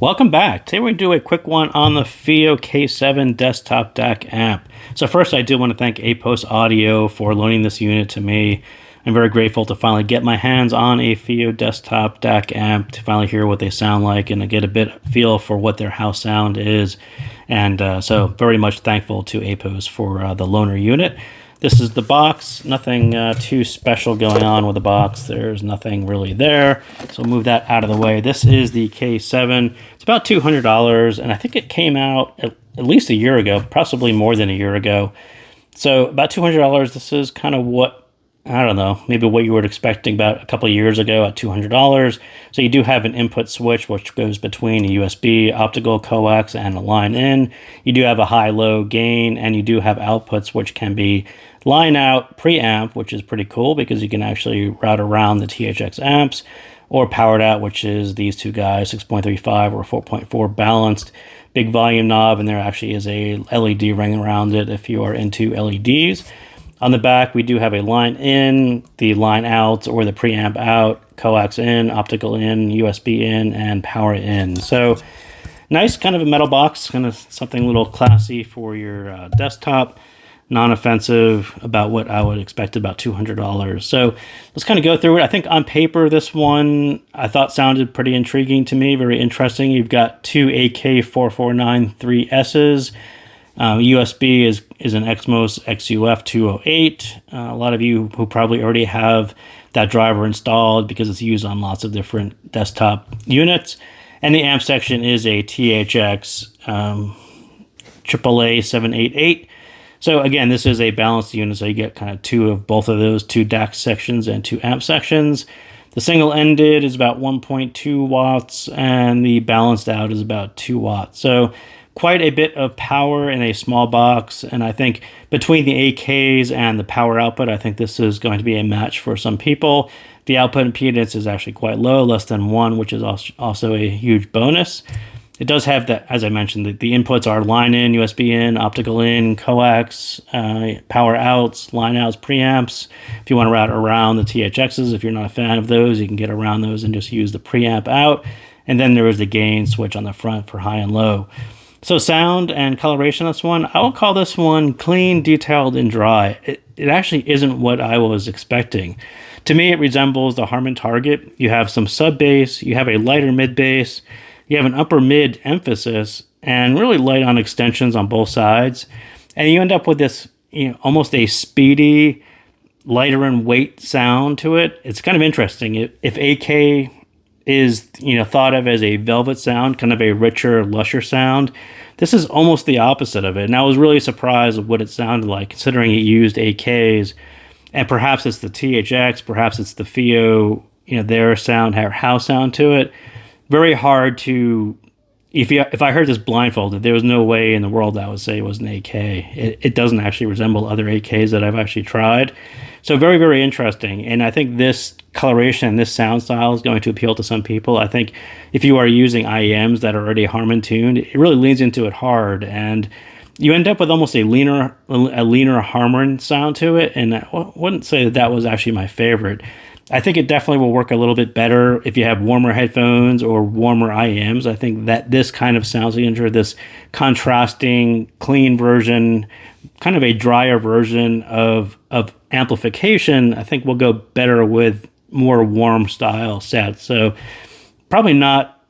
Welcome back. Today we're going to do a quick one on the FiiO K7 desktop DAC amp. So first I do want to thank APOS Audio for loaning this unit to me. I'm very grateful to finally get my hands on a FiiO desktop DAC amp to finally hear what they sound like and to get a bit of feel for what their house sound is. And so very much thankful to APOS for the loaner unit. This is the box. Nothing too special going on with the box. There's nothing really there. So we'll move that out of the way. This is the K7. It's about $200, and I think it came out at least a year ago, possibly more than a year ago. So about $200. This is kind of what, I don't know, maybe what you were expecting about a couple of years ago at $200. So you do have an input switch, which goes between a USB, optical, coax, and a line in. You do have a high-low gain, and you do have outputs, which can be line out preamp, which is pretty cool because you can actually route around the THX amps, or powered out, which is these two guys, 6.35 or 4.4 balanced. Big volume knob, and there actually is a LED ring around it if you are into LEDs. On the back, we do have a line in, the line out, or the preamp out, coax in, optical in, USB in, and power in. So nice kind of a metal box, kind of something a little classy for your desktop. Non-offensive, about what I would expect, about $200. So let's kind of go through it. I think on paper, this one I thought sounded pretty intriguing to me, very interesting. You've got two AK4493S's. USB is an Exmos XUF 208. A lot of you who probably already have that driver installed because it's used on lots of different desktop units. And the amp section is a THX AAA 788. So again, this is a balanced unit, so you get kind of two of both of those, two DAC sections and two amp sections. The single-ended is about 1.2 watts, and the balanced out is about 2 watts. So quite a bit of power in a small box, and I think between the AKs and the power output, I think this is going to be a match for some people. The output impedance is actually quite low, less than 1, which is also a huge bonus. It does have that, as I mentioned, the inputs are line in, USB in, optical in, coax, power outs, line outs, preamps. If you want to route around the THXs, if you're not a fan of those, you can get around those and just use the preamp out. And then there is the gain switch on the front for high and low. So sound and coloration, this one, I will call this one clean, detailed, and dry. It actually isn't what I was expecting. To me, it resembles the Harman Target. You have some sub bass, you have a lighter mid bass, you have an upper mid emphasis, and really light on extensions on both sides. And you end up with this, almost a speedy, lighter in weight sound to it. It's kind of interesting. If AK is, thought of as a velvet sound, kind of a richer, lusher sound, this is almost the opposite of it. And I was really surprised with what it sounded like, considering it used AKs. And perhaps it's the THX, perhaps it's the FiiO, their sound, their house sound to it. Very hard to, if I heard this blindfolded, there was no way in the world I would say it was an AK. It doesn't actually resemble other AKs that I've actually tried. So very, very interesting. And I think this coloration and this sound style is going to appeal to some people. I think if you are using IEMs that are already Harman tuned, it really leans into it hard. And you end up with almost a leaner Harman sound to it. And I wouldn't say that was actually my favorite. I think it definitely will work a little bit better if you have warmer headphones or warmer IEMs. I think that this kind of sound signature, this contrasting, clean version, kind of a drier version of amplification, I think will go better with more warm style sets. So probably not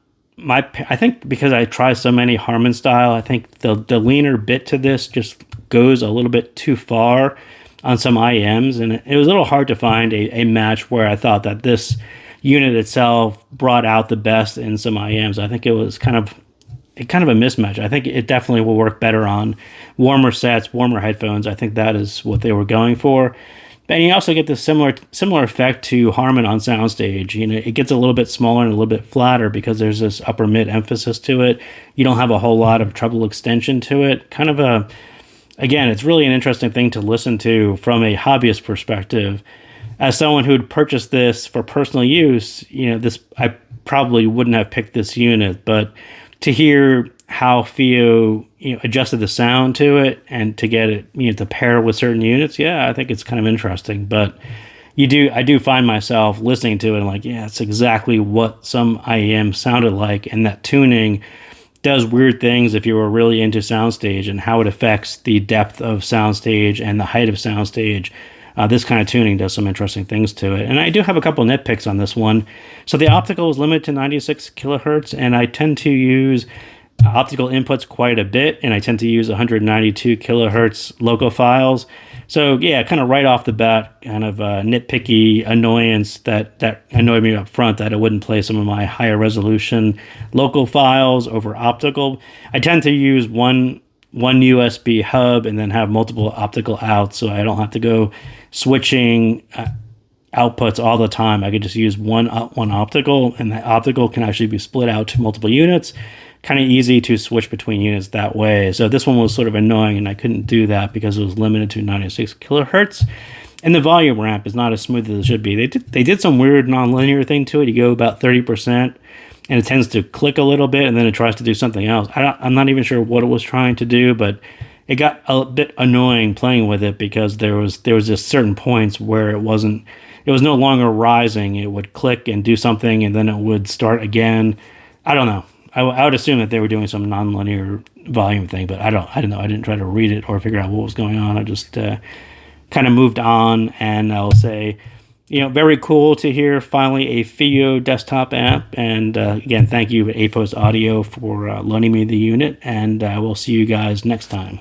I think because I try so many Harman style, I think the leaner bit to this just goes a little bit too far on some IEMs, and it was a little hard to find a match where I thought that this unit itself brought out the best in some IEMs. I think it was kind of a mismatch. I think it definitely will work better on warmer sets, warmer headphones. I think that is what they were going for. And you also get this similar effect to Harman on soundstage. It gets a little bit smaller and a little bit flatter because there's this upper mid emphasis to it. You don't have a whole lot of treble extension to it. Kind of again, it's really an interesting thing to listen to from a hobbyist perspective. As someone who'd purchased this for personal use, I probably wouldn't have picked this unit, but to hear how FiiO adjusted the sound to it and to get it to pair with certain units, yeah, I think it's kind of interesting. But I do find myself listening to it and like, yeah, it's exactly what some IEM sounded like. And that tuning does weird things if you were really into soundstage and how it affects the depth of soundstage and the height of soundstage. This kind of tuning does some interesting things to it. And I do have a couple nitpicks on this one. So the optical is limited to 96 kilohertz, and I tend to use optical inputs quite a bit, and I tend to use 192 kilohertz local files. So yeah, kind of right off the bat, kind of a nitpicky annoyance that annoyed me up front that it wouldn't play some of my higher resolution local files over optical. I tend to use one USB hub and then have multiple optical outs, so I don't have to go switching outputs all the time. I could just use one optical, and that optical can actually be split out to multiple units. Kind of easy to switch between units that way. So this one was sort of annoying, and I couldn't do that because it was limited to 96 kilohertz. And the volume ramp is not as smooth as it should be. They did some weird nonlinear thing to it. You go about 30%, and it tends to click a little bit, and then it tries to do something else. I'm not even sure what it was trying to do, but it got a bit annoying playing with it because there was just certain points where it was no longer rising. It would click and do something, and then it would start again. I don't know. I would assume that they were doing some nonlinear volume thing, but I don't know. I didn't try to read it or figure out what was going on. I just kind of moved on, and I'll say, very cool to hear finally a FiiO desktop app. And again, thank you APOS Audio for loaning me the unit, and we'll see you guys next time.